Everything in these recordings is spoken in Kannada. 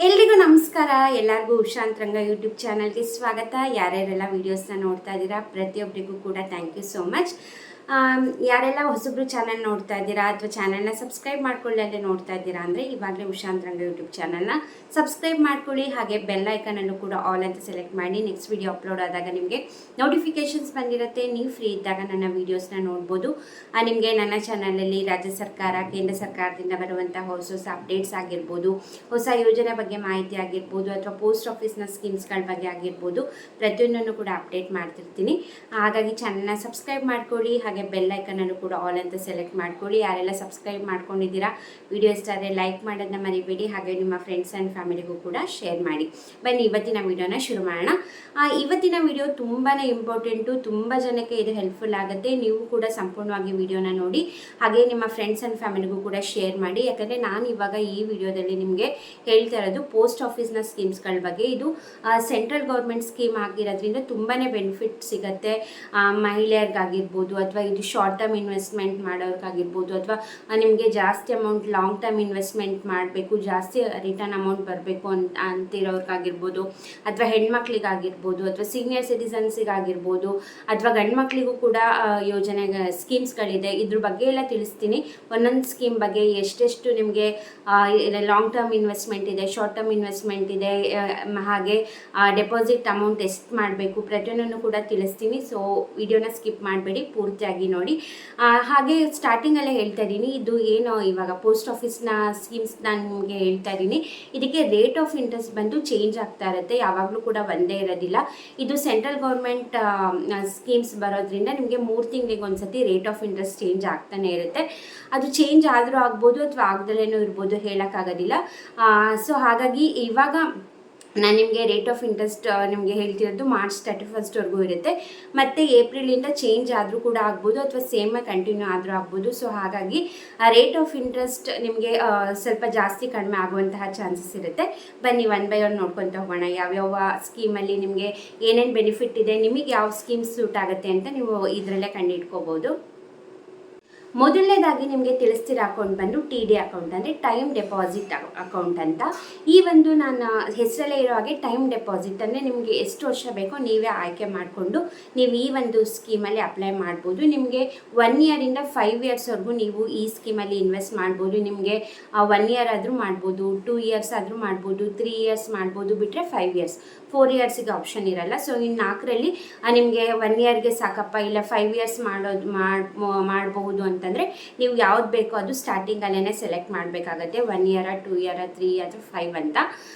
ಎಲ್ರಿಗೂ ನಮಸ್ಕಾರ. ಎಲ್ಲರಿಗೂ ಉಷಾಂತರಂಗ ಯೂಟ್ಯೂಬ್ ಚಾನಲ್ಗೆ ಸ್ವಾಗತ. ಯಾರ್ಯಾರೆಲ್ಲ ವೀಡಿಯೋಸ್ನ ನೋಡ್ತಾ ಇದ್ದೀರಾ ಪ್ರತಿಯೊಬ್ಬರಿಗೂ ಕೂಡ ಥ್ಯಾಂಕ್ ಯು ಸೋ ಮಚ್. ಯಾರೆಲ್ಲ ಹೊಸಬ್ರು ಚಾನಲ್ ನೋಡ್ತಾ ಇದ್ದೀರಾ ಅಥವಾ ಚಾನಲ್ನ ಸಬ್ಸ್ಕ್ರೈಬ್ ಮಾಡ್ಕೊಳ್ಳಿ ನೋಡ್ತಾ ಇದ್ದೀರಾ ಅಂದರೆ ಇವಾಗಲೇ ಉಷಾಂತರಂಗ ಯೂಟ್ಯೂಬ್ ಚಾನಲ್ನ ಸಬ್ಸ್ಕ್ರೈಬ್ ಮಾಡ್ಕೊಳ್ಳಿ. ಹಾಗೆ ಬೆಲ್ ಐಕನನ್ನು ಕೂಡ ಆಲ್ ಅಂತ ಸೆಲೆಕ್ಟ್ ಮಾಡಿ. ನೆಕ್ಸ್ಟ್ ವಿಡಿಯೋ ಅಪ್ಲೋಡ್ ಆದಾಗ ನಿಮಗೆ ನೋಟಿಫಿಕೇಷನ್ಸ್ ಬಂದಿರುತ್ತೆ. ನೀವು ಫ್ರೀ ಇದ್ದಾಗ ನನ್ನ ವೀಡಿಯೋಸ್ನ ನೋಡ್ಬೋದು. ನಿಮಗೆ ನನ್ನ ಚಾನಲಲ್ಲಿ ರಾಜ್ಯ ಸರ್ಕಾರ ಕೇಂದ್ರ ಸರ್ಕಾರದಿಂದ ಬರುವಂಥ ಹೊಸ ಹೊಸ ಅಪ್ಡೇಟ್ಸ್ ಆಗಿರ್ಬೋದು, ಹೊಸ ಯೋಜನೆ ಬಗ್ಗೆ ಮಾಹಿತಿ ಆಗಿರ್ಬೋದು, ಅಥವಾ ಪೋಸ್ಟ್ ಆಫೀಸ್ನ ಸ್ಕೀಮ್ಸ್ಗಳ ಬಗ್ಗೆ ಆಗಿರ್ಬೋದು, ಪ್ರತಿಯೊಂದನ್ನು ಕೂಡ ಅಪ್ಡೇಟ್ ಮಾಡ್ತಿರ್ತೀನಿ. ಹಾಗಾಗಿ ಚಾನಲ್ನ ಸಬ್ಸ್ಕ್ರೈಬ್ ಮಾಡ್ಕೊಳ್ಳಿ. ಹಾಗೆ ಬೆಲ್ ಐಕನನ್ನು ಕೂಡ ಆಲ್ ಅಂತ ಸೆಲೆಕ್ಟ್ ಮಾಡ್ಕೊಳ್ಳಿ. ಯಾರೆಲ್ಲ ಸಬ್ಸ್ಕ್ರೈಬ್ ಮಾಡ್ಕೊಂಡಿದ್ದೀರಾ, ವಿಡಿಯೋ ಇಷ್ಟ ಆದರೆ ಲೈಕ್ ಮಾಡೋದನ್ನ ಮರಿಬೇಡಿ. ಹಾಗೆ ನಿಮ್ಮ ಫ್ರೆಂಡ್ಸ್ ಆ್ಯಂಡ್ ಫ್ಯಾಮಿಲಿಗೂ ಕೂಡ ಶೇರ್ ಮಾಡಿ. ಬನ್ನಿ ಇವತ್ತಿನ ವಿಡಿಯೋನ ಶುರು ಮಾಡೋಣ. ಇವತ್ತಿನ ವಿಡಿಯೋ ತುಂಬಾ ಇಂಪಾರ್ಟೆಂಟು, ತುಂಬ ಜನಕ್ಕೆ ಇದು ಹೆಲ್ಪ್ಫುಲ್ ಆಗುತ್ತೆ. ನೀವು ಕೂಡ ಸಂಪೂರ್ಣವಾಗಿ ವಿಡಿಯೋನ ನೋಡಿ, ಹಾಗೆ ನಿಮ್ಮ ಫ್ರೆಂಡ್ಸ್ ಆ್ಯಂಡ್ ಫ್ಯಾಮಿಲಿಗೂ ಕೂಡ ಶೇರ್ ಮಾಡಿ. ಯಾಕಂದರೆ ನಾನು ಇವಾಗ ಈ ವಿಡಿಯೋದಲ್ಲಿ ನಿಮಗೆ ಹೇಳ್ತಾ ಇರೋದು ಪೋಸ್ಟ್ ಆಫೀಸ್ನ ಸ್ಕೀಮ್ಸ್ಗಳ ಬಗ್ಗೆ. ಇದು ಸೆಂಟ್ರಲ್ ಗೌರ್ಮೆಂಟ್ ಸ್ಕೀಮ್ ಆಗಿರೋದ್ರಿಂದ ತುಂಬಾ ಬೆನಿಫಿಟ್ ಸಿಗುತ್ತೆ. ಮಹಿಳೆಯರಿಗಾಗಿರ್ಬೋದು, ಅಥವಾ ಇದು ಶಾರ್ಟ್ ಟರ್ಮ್ ಇನ್ವೆಸ್ಟ್ಮೆಂಟ್ ಮಾಡೋರ್ಗಾಗಿರ್ಬೋದು, ಅಥವಾ ನಿಮಗೆ ಜಾಸ್ತಿ ಅಮೌಂಟ್ ಲಾಂಗ್ ಟರ್ಮ್ ಇನ್ವೆಸ್ಟ್ಮೆಂಟ್ ಮಾಡಬೇಕು, ಜಾಸ್ತಿ ರಿಟರ್ನ್ ಅಮೌಂಟ್ ಬರಬೇಕು ಅಂತಿರೋರ್ಗಾಗಿರ್ಬೋದು, ಅಥವಾ ಹೆಣ್ಮಕ್ಳಿಗಾಗಿರ್ಬೋದು, ಅಥವಾ ಸೀನಿಯರ್ ಸಿಟಿಸನ್ಸಿಗಾಗಿರ್ಬೋದು, ಅಥವಾ ಗಂಡು ಮಕ್ಕಳಿಗೂ ಕೂಡ ಯೋಜನೆ ಸ್ಕೀಮ್ಸ್ಗಳಿದೆ. ಇದ್ರ ಬಗ್ಗೆ ಎಲ್ಲ ತಿಳಿಸ್ತೀನಿ. ಒಂದೊಂದು ಸ್ಕೀಮ್ ಬಗ್ಗೆ ಎಷ್ಟೆಷ್ಟು ನಿಮಗೆ ಲಾಂಗ್ ಟರ್ಮ್ ಇನ್ವೆಸ್ಟ್ಮೆಂಟ್ ಇದೆ, ಶಾರ್ಟ್ ಟರ್ಮ್ ಇನ್ವೆಸ್ಟ್ಮೆಂಟ್ ಇದೆ, ಹಾಗೆ ಡೆಪಾಸಿಟ್ ಅಮೌಂಟ್ ಎಷ್ಟು ಮಾಡಬೇಕು, ಪ್ರತಿಯೊಂದನ್ನು ಕೂಡ ತಿಳಿಸ್ತೀನಿ. ಸೊ ವಿಡಿಯೋನ ಸ್ಕಿಪ್ ಮಾಡಬೇಡಿ, ಪೂರ್ತಿಯಾಗಿ ನೋಡಿ. ಹಾಗೆ ಸ್ಟಾರ್ಟಿಂಗಲ್ಲೇ ಹೇಳ್ತಾ ಇದ್ದೀನಿ, ಇದು ಏನು ಇವಾಗ ಪೋಸ್ಟ್ ಆಫೀಸ್ನ ಸ್ಕೀಮ್ಸ್ ನಾನು ನಿಮಗೆ ಹೇಳ್ತಾ ಇದ್ದೀನಿ, ಇದಕ್ಕೆ ರೇಟ್ ಆಫ್ ಇಂಟ್ರೆಸ್ಟ್ ಬಂದು ಚೇಂಜ್ ಆಗ್ತಾ ಇರುತ್ತೆ. ಯಾವಾಗಲೂ ಕೂಡ ಒಂದೇ ಇರೋದಿಲ್ಲ. ಇದು ಸೆಂಟ್ರಲ್ ಗೌರ್ಮೆಂಟ್ ಸ್ಕೀಮ್ಸ್ ಬರೋದ್ರಿಂದ ನಿಮಗೆ 3 ತಿಂಗಳಿಗೆ ಒಂದ್ಸತಿ ರೇಟ್ ಆಫ್ ಇಂಟ್ರೆಸ್ಟ್ ಚೇಂಜ್ ಆಗ್ತಾನೆ ಇರುತ್ತೆ. ಅದು ಚೇಂಜ್ ಆದರೂ ಆಗ್ಬೋದು ಅಥವಾ ಆಗ್ದಲೇನೂ ಇರ್ಬೋದು, ಹೇಳೋಕ್ಕಾಗೋದಿಲ್ಲ. ಸೊ ಹಾಗಾಗಿ ಇವಾಗ ನಾನು ನಿಮಗೆ ರೇಟ್ ಆಫ್ ಇಂಟ್ರೆಸ್ಟ್ ನಿಮಗೆ ಹೇಳ್ತಿರೋದು ಮಾರ್ಚ್ 31 ಇರುತ್ತೆ. ಮತ್ತು ಏಪ್ರಿಲಿಂದ ಚೇಂಜ್ ಆದರೂ ಕೂಡ ಆಗ್ಬೋದು, ಅಥವಾ ಸೇಮಾಗಿ ಕಂಟಿನ್ಯೂ ಆದರೂ ಆಗ್ಬೋದು. ಸೊ ಹಾಗಾಗಿ ರೇಟ್ ಆಫ್ ಇಂಟ್ರೆಸ್ಟ್ ನಿಮಗೆ ಸ್ವಲ್ಪ ಜಾಸ್ತಿ ಕಡಿಮೆ ಆಗುವಂತಹ ಚಾನ್ಸಸ್ ಇರುತ್ತೆ. ಬನ್ನಿ ಒನ್ ಬೈ ಒನ್ ನೋಡ್ಕೊತ ಹೋಗೋಣ. ಯಾವ್ಯಾವ ಸ್ಕೀಮಲ್ಲಿ ನಿಮಗೆ ಏನೇನು ಬೆನಿಫಿಟ್ ಇದೆ, ನಿಮಗೆ ಯಾವ ಸ್ಕೀಮ್ ಸೂಟ್ ಆಗುತ್ತೆ ಅಂತ ನೀವು ಇದರಲ್ಲೇ ಕಂಡುಹಿಡ್ಕೋಬೋದು. ಮೊದಲನೇದಾಗಿ ನಿಮಗೆ ತಿಳಿಸ್ತಿರೋ ಅಕೌಂಟ್ ಬಂದು TD ಅಕೌಂಟ್, ಅಂದರೆ ಟೈಮ್ ಡೆಪಾಸಿಟ್ ಅಕೌಂಟ್ ಅಂತ. ಈ ಒಂದು ನಾನು ಹೆಸರಲ್ಲೇ ಇರೋ ಹಾಗೆ ಟೈಮ್ ಡೆಪಾಸಿಟ್ ಅಂದರೆ ನಿಮಗೆ ಎಷ್ಟು ವರ್ಷ ಬೇಕೋ ನೀವೇ ಆಯ್ಕೆ ಮಾಡಿಕೊಂಡು ನೀವು ಈ ಒಂದು ಸ್ಕೀಮಲ್ಲಿ ಅಪ್ಲೈ ಮಾಡ್ಬೋದು. ನಿಮಗೆ 1 ಇಯರಿಂದ 5 ಇಯರ್ಸ್ವರೆಗೂ ನೀವು ಈ ಸ್ಕೀಮಲ್ಲಿ ಇನ್ವೆಸ್ಟ್ ಮಾಡ್ಬೋದು. ನಿಮಗೆ 1 ಇಯರ್ ಆದರೂ ಮಾಡ್ಬೋದು, 2 ಇಯರ್ಸ್ ಆದರೂ ಮಾಡ್ಬೋದು, 3 ಇಯರ್ಸ್ ಮಾಡ್ಬೋದು, ಬಿಟ್ಟರೆ 5 ಇಯರ್ಸ್, 4 ಇಯರ್ಸಿಗೆ ಆಪ್ಷನ್ ಇರಲ್ಲ. ಸೊ ಇನ್ನು 4ರಲ್ಲಿ ನಿಮಗೆ 1 ಇಯರ್ಗೆ ಸಾಕಪ್ಪ, ಇಲ್ಲ 5 ಇಯರ್ಸ್ ಮಾಡಬಹುದು ಅಂತಂದರೆ ನೀವು ಯಾವ್ದು ಬೇಕೋ ಅದು ಸ್ಟಾರ್ಟಿಂಗಲ್ಲೇ ಸೆಲೆಕ್ಟ್ ಮಾಡಬೇಕಾಗತ್ತೆ. 1 ಇಯರ, 2 ಇಯರ, 3 ಅಥವಾ 5 ಅಂತ.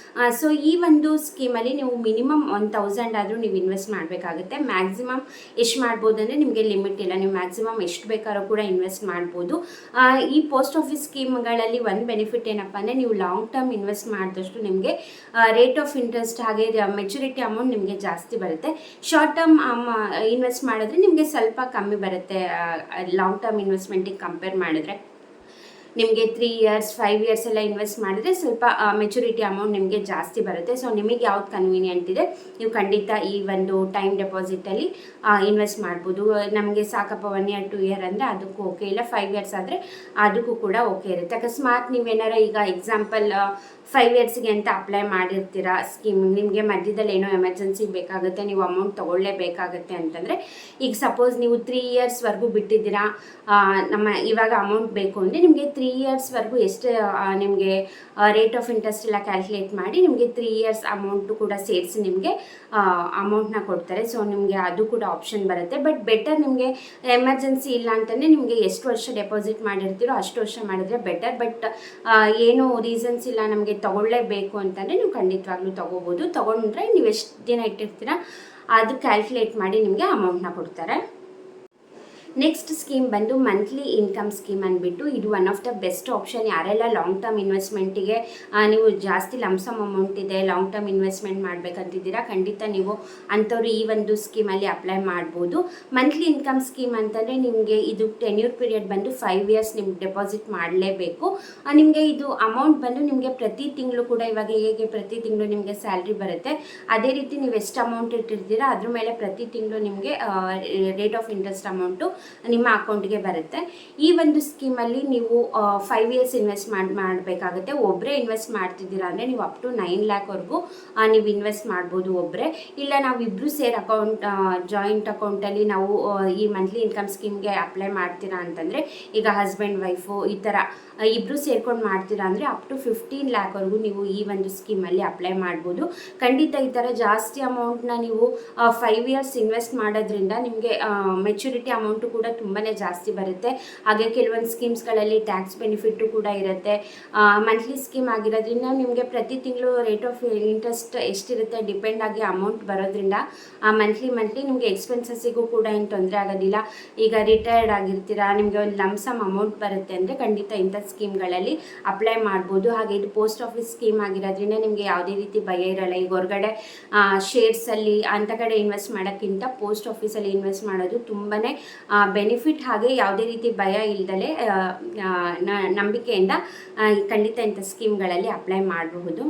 ಸೊ ಈ ಒಂದು ಸ್ಕೀಮಲ್ಲಿ ನೀವು ಮಿನಿಮಮ್ 1000 ಆದರೂ ನೀವು ಇನ್ವೆಸ್ಟ್ ಮಾಡಬೇಕಾಗುತ್ತೆ. ಮ್ಯಾಕ್ಸಿಮಮ್ ಎಷ್ಟು ಮಾಡ್ಬೋದು ಅಂದರೆ ನಿಮಗೆ ಲಿಮಿಟ್ ಇಲ್ಲ, ನೀವು ಮ್ಯಾಕ್ಸಿಮಮ್ ಎಷ್ಟು ಬೇಕಾದ್ರೂ ಕೂಡ ಇನ್ವೆಸ್ಟ್ ಮಾಡ್ಬೋದು. ಈ ಪೋಸ್ಟ್ ಆಫೀಸ್ ಸ್ಕೀಮ್ಗಳಲ್ಲಿ ಒಂದು ಬೆನಿಫಿಟ್ ಏನಪ್ಪ ಅಂದರೆ ನೀವು ಲಾಂಗ್ ಟರ್ಮ್ ಇನ್ವೆಸ್ಟ್ ಮಾಡಿದಷ್ಟು ನಿಮಗೆ ರೇಟ್ ಆಫ್ ಇಂಟ್ರೆಸ್ಟ್ ಹಾಗೆ ಮೆಚುರಿಟಿ ಅಮೌಂಟ್ ನಿಮಗೆ ಜಾಸ್ತಿ ಬರುತ್ತೆ. ಶಾರ್ಟ್ ಟರ್ಮ್ ಇನ್ವೆಸ್ಟ್ ಮಾಡಿದ್ರೆ ನಿಮಗೆ ಸ್ವಲ್ಪ ಕಮ್ಮಿ ಬರುತ್ತೆ. ಲಾಂಗ್ ಟರ್ಮ್ ಇನ್ವೆಸ್ಟ್ಮೆಂಟಿಗೆ ಕಂಪೇರ್ ಮಾಡಿದ್ರೆ ನಿಮಗೆ 3 ಇಯರ್ಸ್ 5 ಇಯರ್ಸ್ ಎಲ್ಲ ಇನ್ವೆಸ್ಟ್ ಮಾಡಿದ್ರೆ ಸ್ವಲ್ಪ ಮೆಚುರಿಟಿ ಅಮೌಂಟ್ ನಿಮಗೆ ಜಾಸ್ತಿ ಬರುತ್ತೆ. ಸೊ ನಿಮಗೆ ಯಾವ್ದು ಕನ್ವೀನಿಯೆಂಟ್ ಇದೆ ನೀವು ಖಂಡಿತ ಈ ಒಂದು ಟೈಮ್ ಡೆಪಾಸಿಟಲ್ಲಿ ಇನ್ವೆಸ್ಟ್ ಮಾಡ್ಬೋದು. ನಮಗೆ ಸಾಕಪ್ಪ 1 ಇಯರ್ 2 ಇಯರ್ ಅಂದರೆ ಅದಕ್ಕೂ ಓಕೆ, ಇಲ್ಲ 5 ಇಯರ್ಸ್ ಆದರೆ ಅದಕ್ಕೂ ಕೂಡ ಓಕೆ ಇರುತ್ತೆ. ಅಕಸ್ಮಾತ್ ನೀವೇನಾರ ಈಗ ಎಕ್ಸಾಂಪಲ್ 5 ಇಯರ್ಸ್ಗೆ ಅಂತ ಅಪ್ಲೈ ಮಾಡಿರ್ತೀರಾ ಸ್ಕೀಮ್, ನಿಮಗೆ ಮಧ್ಯದಲ್ಲಿ ಏನೋ ಎಮರ್ಜೆನ್ಸಿ ಬೇಕಾಗುತ್ತೆ, ನೀವು ಅಮೌಂಟ್ ತೊಗೊಳ್ಳೇಬೇಕಾಗತ್ತೆ ಅಂತಂದರೆ, ಈಗ ಸಪೋಸ್ ನೀವು 3 ಇಯರ್ಸ್ವರೆಗೂ ಬಿಟ್ಟಿದ್ದೀರಾ, ಇವಾಗ ಅಮೌಂಟ್ ಬೇಕು ಅಂದರೆ ನಿಮಗೆ 3 ಇಯರ್ಸ್ವರೆಗೂ ಎಷ್ಟು ನಿಮಗೆ ರೇಟ್ ಆಫ್ ಇಂಟ್ರೆಸ್ಟ್ ಎಲ್ಲ ಕ್ಯಾಲ್ಕುಲೇಟ್ ಮಾಡಿ ನಿಮಗೆ 3 ಇಯರ್ಸ್ ಅಮೌಂಟು ಕೂಡ ಸೇರಿಸಿ ನಿಮಗೆ ಅಮೌಂಟ್ನ ಕೊಡ್ತಾರೆ. ಸೊ ನಿಮಗೆ ಅದು ಕೂಡ ಆಪ್ಷನ್ ಬರುತ್ತೆ. ಬಟ್ ಬೆಟರ್ ನಿಮಗೆ ಎಮರ್ಜೆನ್ಸಿ ಇಲ್ಲ ಅಂತಂದರೆ ನಿಮಗೆ ಎಷ್ಟು ವರ್ಷ ಡೆಪಾಸಿಟ್ ಮಾಡಿರ್ತೀರೋ ಅಷ್ಟು ವರ್ಷ ಮಾಡಿದ್ರೆ ಬೆಟರ್. ಬಟ್ ಏನು ರೀಸನ್ಸ್ ಇಲ್ಲ ನಮಗೆ ತಗೊಳ್ಳೇಬೇಕು ಅಂತಂದರೆ ನೀವು ಖಂಡಿತವಾಗ್ಲೂ ತೊಗೋಬೋದು. ತೊಗೊಂಡ್ರೆ ನೀವು ಎಷ್ಟು ದಿನ ಇಟ್ಟಿರ್ತೀರ ಅದು ಕ್ಯಾಲ್ಕುಲೇಟ್ ಮಾಡಿ ನಿಮಗೆ ಅಮೌಂಟ್ನ ಕೊಡ್ತಾರೆ. ನೆಕ್ಸ್ಟ್ ಸ್ಕೀಮ್ ಬಂದು ಮಂತ್ಲಿ ಇನ್ಕಮ್ ಸ್ಕೀಮ್ ಅಂದ್ಬಿಟ್ಟು, ಇದು one of the best option. ಯಾರೆಲ್ಲ ಲಾಂಗ್ ಟರ್ಮ್ ಇನ್ವೆಸ್ಟ್ಮೆಂಟಿಗೆ ನೀವು ಜಾಸ್ತಿ ಲಂಸಮ್ ಅಮೌಂಟ್ ಇದೆ, ಲಾಂಗ್ ಟರ್ಮ್ ಇನ್ವೆಸ್ಟ್ಮೆಂಟ್ ಮಾಡಬೇಕಂತಿದ್ದೀರಾ, ಖಂಡಿತ ನೀವು ಅಂಥವ್ರು ಈ ಒಂದು ಸ್ಕೀಮಲ್ಲಿ ಅಪ್ಲೈ ಮಾಡ್ಬೋದು. ಮಂತ್ಲಿ ಇನ್ಕಮ್ ಸ್ಕೀಮ್ ಅಂತಂದರೆ ನಿಮಗೆ ಇದು ಟೆನ್ಯೂರ್ ಪೀರಿಯಡ್ ಬಂದು 5 ಇಯರ್ಸ್ ನಿಮ್ಗೆ ಡೆಪಾಸಿಟ್ ಮಾಡಲೇಬೇಕು. ನಿಮಗೆ ಇದು ಅಮೌಂಟ್ ಬಂದು ನಿಮಗೆ ಪ್ರತಿ ತಿಂಗಳು ಕೂಡ, ಇವಾಗ ಹೇಗೆ ಪ್ರತಿ ತಿಂಗಳು ನಿಮಗೆ ಸ್ಯಾಲ್ರಿ ಬರುತ್ತೆ, ಅದೇ ರೀತಿ ನೀವು ಎಷ್ಟು ಅಮೌಂಟ್ ಇಟ್ಟಿರ್ತೀರಾ ಅದ್ರ ಮೇಲೆ ಪ್ರತಿ ತಿಂಗಳು ನಿಮಗೆ ರೇಟ್ ಆಫ್ ಇಂಟ್ರೆಸ್ಟ್ ಅಮೌಂಟು ನಿಮ್ಮ ಅಕೌಂಟ್ಗೆ ಬರುತ್ತೆ. ಈ ಒಂದು ಸ್ಕೀಮಲ್ಲಿ ನೀವು 5 ಇಯರ್ಸ್ ಇನ್ವೆಸ್ಟ್ ಮಾಡಬೇಕಾಗುತ್ತೆ. ಒಬ್ಬರೇ ಇನ್ವೆಸ್ಟ್ ಮಾಡ್ತಿದ್ದೀರಾ ಅಂದರೆ ನೀವು ಅಪ್ ಟು 9 ಲ್ಯಾಕ್ವರೆಗೂ ನೀವು ಇನ್ವೆಸ್ಟ್ ಮಾಡ್ಬೋದು ಒಬ್ಬರೇ. ಇಲ್ಲ ನಾವು ಇಬ್ಬರು ಸೇರಿ ಜಾಯಿಂಟ್ ಅಕೌಂಟಲ್ಲಿ ನಾವು ಈ ಮಂತ್ಲಿ ಇನ್ಕಮ್ ಸ್ಕೀಮ್ಗೆ ಅಪ್ಲೈ ಮಾಡ್ತೀರಾ ಅಂತಂದರೆ, ಈಗ ಹಸ್ಬೆಂಡ್ ವೈಫು ಈ ಥರ ಇಬ್ಬರು ಸೇರ್ಕೊಂಡು ಮಾಡ್ತೀರಾ ಅಂದರೆ ಅಪ್ ಟು 15 ಲ್ಯಾಕ್ವರೆಗೂ ನೀವು ಈ ಒಂದು ಸ್ಕೀಮಲ್ಲಿ ಅಪ್ಲೈ ಮಾಡ್ಬೋದು. ಖಂಡಿತ ಈ ಥರ ಜಾಸ್ತಿ ಅಮೌಂಟ್ನ ನೀವು 5 ಇಯರ್ಸ್ ಇನ್ವೆಸ್ಟ್ ಮಾಡೋದ್ರಿಂದ ನಿಮಗೆ ಮೆಚುರಿಟಿ ಅಮೌಂಟು ಕೂಡ ತುಂಬಾ ಜಾಸ್ತಿ ಬರುತ್ತೆ. ಹಾಗೆ ಕೆಲವೊಂದು ಸ್ಕೀಮ್ಸ್ಗಳಲ್ಲಿ ಟ್ಯಾಕ್ಸ್ ಬೆನಿಫಿಟ್ಟು ಕೂಡ ಇರುತ್ತೆ. ಮಂತ್ಲಿ ಸ್ಕೀಮ್ ಆಗಿರೋದ್ರಿಂದ ನಿಮಗೆ ಪ್ರತಿ ತಿಂಗಳು ರೇಟ್ ಆಫ್ ಇಂಟ್ರೆಸ್ಟ್ ಎಷ್ಟಿರುತ್ತೆ ಡಿಪೆಂಡ್ ಆಗಿ ಅಮೌಂಟ್ ಬರೋದ್ರಿಂದ ಮಂತ್ಲಿ ನಿಮಗೆ ಎಕ್ಸ್ಪೆನ್ಸಸ್ಸಿಗೂ ಕೂಡ ಏನು ತೊಂದರೆ ಆಗೋದಿಲ್ಲ. ಈಗ ರಿಟೈರ್ಡ್ ಆಗಿರ್ತೀರಾ, ನಿಮಗೆ ಒಂದು ಲಮ್ಸಮ್ ಅಮೌಂಟ್ ಬರುತ್ತೆ ಅಂದರೆ ಖಂಡಿತ ಇಂಥ ಸ್ಕೀಮ್ಗಳಲ್ಲಿ ಅಪ್ಲೈ ಮಾಡ್ಬೋದು. ಹಾಗೆ ಇದು ಪೋಸ್ಟ್ ಆಫೀಸ್ ಸ್ಕೀಮ್ ಆಗಿರೋದ್ರಿಂದ ನಿಮಗೆ ಯಾವುದೇ ರೀತಿ ಭಯ ಇರಲ್ಲ. ಈಗ ಹೊರಗಡೆ ಶೇರ್ಸಲ್ಲಿ ಅಂಥ ಕಡೆ ಇನ್ವೆಸ್ಟ್ ಮಾಡೋಕ್ಕಿಂತ ಪೋಸ್ಟ್ ಆಫೀಸಲ್ಲಿ ಇನ್ವೆಸ್ಟ್ ಮಾಡೋದು ತುಂಬಾ ಬೆನಿಫಿಟ್. ಹಾಗೆ ಯಾವುದೇ ರೀತಿ ಭಯ ಇಲ್ದಲೇ ನಂಬಿಕೆಯಿಂದ ಖಂಡಿತ ಇಂಥ ಸ್ಕೀಮ್ಗಳಲ್ಲಿ ಅಪ್ಲೈ ಮಾಡಬಹುದು.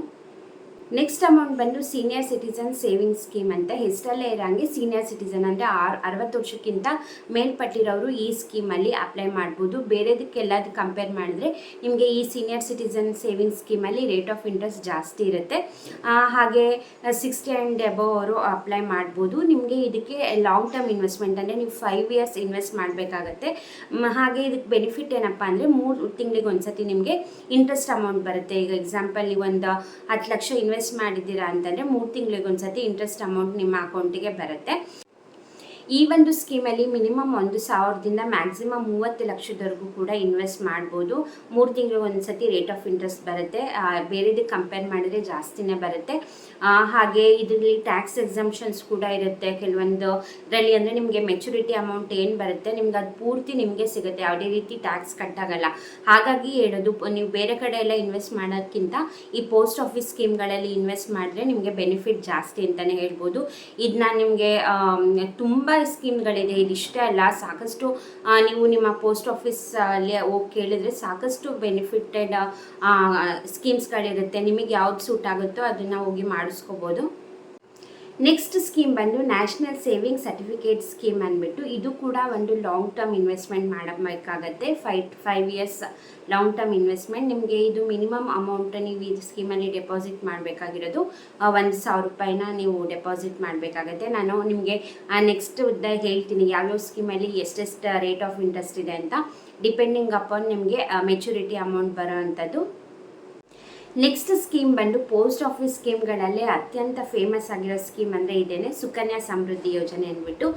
ನೆಕ್ಸ್ಟ್ ಅಮೌಂಟ್ ಬಂದು ಸೀನಿಯರ್ ಸಿಟಿಸನ್ ಸೇವಿಂಗ್ ಸ್ಕೀಮ್ ಅಂತ ಹೆಸರಲ್ಲೇ ಇರೋಂಗೆ ಸೀನಿಯರ್ ಸಿಟಿಸನ್ ಅಂದರೆ 60 ವರ್ಷಕ್ಕಿಂತ ಮೇಲ್ಪಟ್ಟಿರೋರು ಈ ಸ್ಕೀಮಲ್ಲಿ ಅಪ್ಲೈ ಮಾಡ್ಬೋದು. ಬೇರೆದಕ್ಕೆಲ್ಲದು ಕಂಪೇರ್ ಮಾಡಿದ್ರೆ ನಿಮಗೆ ಈ ಸೀನಿಯರ್ ಸಿಟಿಸನ್ ಸೇವಿಂಗ್ ಸ್ಕೀಮಲ್ಲಿ ರೇಟ್ ಆಫ್ ಇಂಟ್ರೆಸ್ಟ್ ಜಾಸ್ತಿ ಇರುತ್ತೆ. ಹಾಗೆ 60 ಆ್ಯಂಡ್ ಎಬವ್ ಅವರು ಅಪ್ಲೈ ಮಾಡ್ಬೋದು. ನಿಮಗೆ ಇದಕ್ಕೆ ಲಾಂಗ್ ಟರ್ಮ್ ಇನ್ವೆಸ್ಟ್ಮೆಂಟ್ ಅಂದರೆ ನೀವು 5 ಇಯರ್ಸ್ ಇನ್ವೆಸ್ಟ್ ಮಾಡಬೇಕಾಗತ್ತೆ. ಹಾಗೆ ಇದಕ್ಕೆ ಬೆನಿಫಿಟ್ ಏನಪ್ಪ ಅಂದರೆ 3 ತಿಂಗಳಿಗೆ ಒಂದ್ಸತಿ ನಿಮಗೆ ಇಂಟ್ರೆಸ್ಟ್ ಅಮೌಂಟ್ ಬರುತ್ತೆ. ಈಗ ಎಕ್ಸಾಂಪಲ್ ನೀವು ಒಂದು 10 ಲಕ್ಷ ಇನ್ವೆಸ್ಟ್ ಮಾಡಿದ್ದೀರಾ ಅಂತಂದರೆ 3 ತಿಂಗಳಿಗೆ ಒಂದ್ಸತಿ ಇಂಟ್ರೆಸ್ಟ್ ಅಮೌಂಟ್ ನಿಮ್ಮ ಅಕೌಂಟಿಗೆ ಬರುತ್ತೆ. ಈ ಒಂದು ಸ್ಕೀಮಲ್ಲಿ ಮಿನಿಮಮ್ 1,000ದಿಂದ ಮ್ಯಾಕ್ಸಿಮಮ್ 30 ಲಕ್ಷದವರೆಗೂ ಕೂಡ ಇನ್ವೆಸ್ಟ್ ಮಾಡ್ಬೋದು. 3 ತಿಂಗಳಿಗೆ ಒಂದ್ಸತಿ ರೇಟ್ ಆಫ್ ಇಂಟ್ರೆಸ್ಟ್ ಬರುತ್ತೆ. ಬೇರೆದಕ್ಕೆ ಕಂಪೇರ್ ಮಾಡಿದರೆ ಜಾಸ್ತಿನೇ ಬರುತ್ತೆ. ಹಾಗೆ ಇದರಲ್ಲಿ ಟ್ಯಾಕ್ಸ್ ಎಕ್ಸಂಪ್ಷನ್ಸ್ ಕೂಡ ಇರುತ್ತೆ ಕೆಲವೊಂದು ಇದರಲ್ಲಿ. ಅಂದರೆ ನಿಮಗೆ ಮೆಚುರಿಟಿ ಅಮೌಂಟ್ ಏನು ಬರುತ್ತೆ ನಿಮ್ಗೆ ಅದು ಪೂರ್ತಿ ನಿಮಗೆ ಸಿಗುತ್ತೆ, ಯಾವುದೇ ರೀತಿ ಟ್ಯಾಕ್ಸ್ ಕಟ್ಟಾಗಲ್ಲ. ಹಾಗಾಗಿ ಹೇಳೋದು, ನೀವು ಬೇರೆ ಕಡೆ ಎಲ್ಲ ಇನ್ವೆಸ್ಟ್ ಮಾಡೋದಕ್ಕಿಂತ ಈ ಪೋಸ್ಟ್ ಆಫೀಸ್ ಸ್ಕೀಮ್ಗಳಲ್ಲಿ ಇನ್ವೆಸ್ಟ್ ಮಾಡಿದ್ರೆ ನಿಮಗೆ ಬೆನಿಫಿಟ್ ಜಾಸ್ತಿ ಅಂತಲೇ ಹೇಳ್ಬೋದು. ಇದನ್ನ ನಿಮಗೆ ತುಂಬ ಸ್ಕೀಮ್ಗಳಿದೆ, ಇದಿಷ್ಟೇ ಅಲ್ಲ, ಸಾಕಷ್ಟು ನೀವು ನಿಮ್ಮ ಪೋಸ್ಟ್ ಆಫೀಸಲ್ಲಿ ಹೋಗಿ ಕೇಳಿದರೆ ಸಾಕಷ್ಟು ಬೆನಿಫಿಟೆಡ್ ಸ್ಕೀಮ್ಸ್ಗಳಿರುತ್ತೆ. ನಿಮಗೆ ಯಾವ್ದು ಸೂಟ್ ಆಗುತ್ತೋ ಅದನ್ನು ಹೋಗಿ ಮಾಡಿಸ್ಕೋಬೋದು. ನೆಕ್ಸ್ಟ್ ಸ್ಕೀಮ್ ಬಂದು ನ್ಯಾಷನಲ್ ಸೇವಿಂಗ್ ಸರ್ಟಿಫಿಕೇಟ್ ಸ್ಕೀಮ್ ಅಂದ್ಬಿಟ್ಟು, ಇದು ಕೂಡ ಒಂದು ಲಾಂಗ್ ಟರ್ಮ್ ಇನ್ವೆಸ್ಟ್ಮೆಂಟ್ ಮಾಡಬೇಕಾಗತ್ತೆ. 5 ಇಯರ್ಸ್ ಲಾಂಗ್ ಟರ್ಮ್ ಇನ್ವೆಸ್ಟ್ಮೆಂಟ್. ನಿಮಗೆ ಇದು ಮಿನಿಮಮ್ ಅಮೌಂಟ್ ನೀವು ಈ ಸ್ಕೀಮಲ್ಲಿ ಡೆಪಾಸಿಟ್ ಮಾಡಬೇಕಾಗಿರೋದು 1,000 ರೂಪಾಯಿನ ನೀವು ಡೆಪಾಸಿಟ್ ಮಾಡಬೇಕಾಗತ್ತೆ. ನಾನು ನಿಮಗೆ ನೆಕ್ಸ್ಟ್ ಹೇಳ್ತೀನಿ ಯಾವ್ಯಾವ ಸ್ಕೀಮಲ್ಲಿ ಎಷ್ಟೆಷ್ಟು ರೇಟ್ ಆಫ್ ಇಂಟ್ರೆಸ್ಟ್ ಇದೆ ಅಂತ, ಡಿಪೆಂಡಿಂಗ್ ಅಪಾನ್ ನಿಮಗೆ ಮೆಚುರಿಟಿ ಅಮೌಂಟ್ ಬರೋ ಅಂಥದ್ದು. ನೆಕ್ಸ್ಟ್ ಸ್ಕೀಮ್ ಬಂದು ಪೋಸ್ಟ್ ಆಫೀಸ್ ಸ್ಕೀಮ್ಗಳಲ್ಲೇ ಅತ್ಯಂತ ಫೇಮಸ್ ಆಗಿರೋ ಸ್ಕೀಮ್ ಅಂದರೆ ಇದೇನೆ, ಸುಕನ್ಯಾ ಸಮೃದ್ಧಿ ಯೋಜನೆ ಅಂದ್ಬಿಟ್ಟು.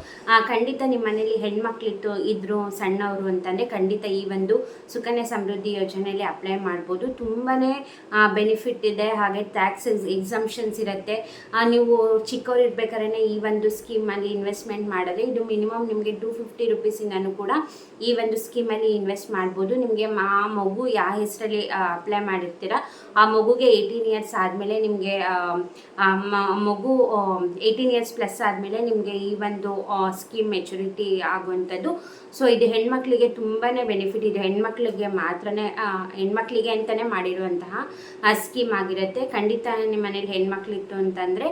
ಖಂಡಿತ ನಿಮ್ಮ ಮನೇಲಿ ಹೆಣ್ಮಕ್ಳಿತ್ತು ಇದ್ರು ಸಣ್ಣವರು ಅಂತಂದರೆ ಖಂಡಿತ ಈ ಒಂದು ಸುಕನ್ಯಾ ಸಮೃದ್ಧಿ ಯೋಜನೆಯಲ್ಲಿ ಅಪ್ಲೈ ಮಾಡ್ಬೋದು. ತುಂಬಾ ಬೆನಿಫಿಟ್ ಇದೆ. ಹಾಗೆ ಟ್ಯಾಕ್ಸ್ ಎಕ್ಸಂಪ್ಷನ್ಸ್ ಇರುತ್ತೆ. ನೀವು ಚಿಕ್ಕವ್ರು ಇರ್ಬೇಕಾದ್ರೆ ಈ ಒಂದು ಸ್ಕೀಮಲ್ಲಿ ಇನ್ವೆಸ್ಟ್ಮೆಂಟ್ ಮಾಡಿದ್ರೆ ಇದು ಮಿನಿಮಮ್ ನಿಮಗೆ 250 ರುಪೀಸಿಂದನೂ ಕೂಡ ಈ ಒಂದು ಸ್ಕೀಮಲ್ಲಿ ಇನ್ವೆಸ್ಟ್ ಮಾಡ್ಬೋದು. ನಿಮಗೆ ಮಗು ಯಾವ ಹೆಸರಲ್ಲಿ ಅಪ್ಲೈ ಮಾಡಿರ್ತೀರ ಆ ಮಗುಗೆ 18 ಇಯರ್ಸ್ ಆದಮೇಲೆ ನಿಮಗೆ ಮಗು 18 ಇಯರ್ಸ್ ಪ್ಲಸ್ ಆದಮೇಲೆ ನಿಮಗೆ ಈ ಒಂದು ಸ್ಕೀಮ್ ಮೆಚುರಿಟಿ ಆಗುವಂಥದ್ದು. ಸೊ ಇದು ಹೆಣ್ಮಕ್ಳಿಗೆ ತುಂಬಾ ಬೆನಿಫಿಟ್. ಇದು ಹೆಣ್ಮಕ್ಳಿಗೆ ಮಾತ್ರನೇ, ಹೆಣ್ಮಕ್ಳಿಗೆ ಅಂತಲೇ ಮಾಡಿರುವಂತಹ ಸ್ಕೀಮ್ ಆಗಿರುತ್ತೆ. ಖಂಡಿತ ನಿಮ್ಮ ಮನೇಲಿ ಹೆಣ್ಮಕ್ಳಿತ್ತು ಅಂತಂದರೆ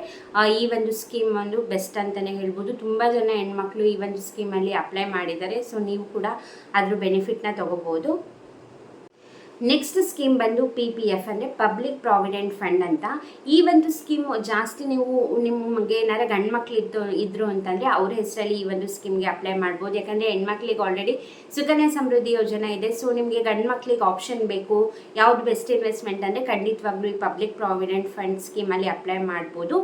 ಈ ಒಂದು ಸ್ಕೀಮ್ ಒಂದು ಬೆಸ್ಟ್ ಅಂತಲೇ ಹೇಳ್ಬೋದು. ತುಂಬ ಜನ ಹೆಣ್ಮಕ್ಳು ಈ ಒಂದು ಸ್ಕೀಮಲ್ಲಿ ಅಪ್ಲೈ ಮಾಡಿದ್ದಾರೆ. ಸೊ ನೀವು ಕೂಡ ಅದ್ರ ಬೆನಿಫಿಟ್ನ ತೊಗೋಬೋದು. ನೆಕ್ಸ್ಟ್ ಸ್ಕೀಮ್ ಬಂದು PPF ಅಂದರೆ ಪಬ್ಲಿಕ್ ಪ್ರಾವಿಡೆಂಟ್ ಫಂಡ್ ಅಂತ. ಈ ಒಂದು ಸ್ಕೀಮು ಜಾಸ್ತಿ ನೀವು ನಿಮಗೆ ಏನಾರ ಗಂಡು ಮಕ್ಕಳು ಇದ್ರು ಅಂತಂದರೆ ಅವ್ರ ಹೆಸರಲ್ಲಿ ಈ ಒಂದು ಸ್ಕೀಮ್ಗೆ ಅಪ್ಲೈ ಮಾಡ್ಬೋದು. ಯಾಕಂದರೆ ಹೆಣ್ಮಕ್ಳಿಗೆ ಆಲ್ರೆಡಿ ಸುಕನ್ಯಾ ಸಮೃದ್ಧಿ ಯೋಜನೆ ಇದೆ. ಸೊ ನಿಮಗೆ ಗಂಡು ಮಕ್ಕಳಿಗೆ ಆಪ್ಷನ್ ಬೇಕು ಯಾವ್ದು ಬೆಸ್ಟ್ ಇನ್ವೆಸ್ಟ್ಮೆಂಟ್ ಅಂದರೆ ಖಂಡಿತವಾಗ್ಲೂ ಈ ಪಬ್ಲಿಕ್ ಪ್ರಾವಿಡೆಂಟ್ ಫಂಡ್ ಸ್ಕೀಮಲ್ಲಿ ಅಪ್ಲೈ ಮಾಡ್ಬೋದು.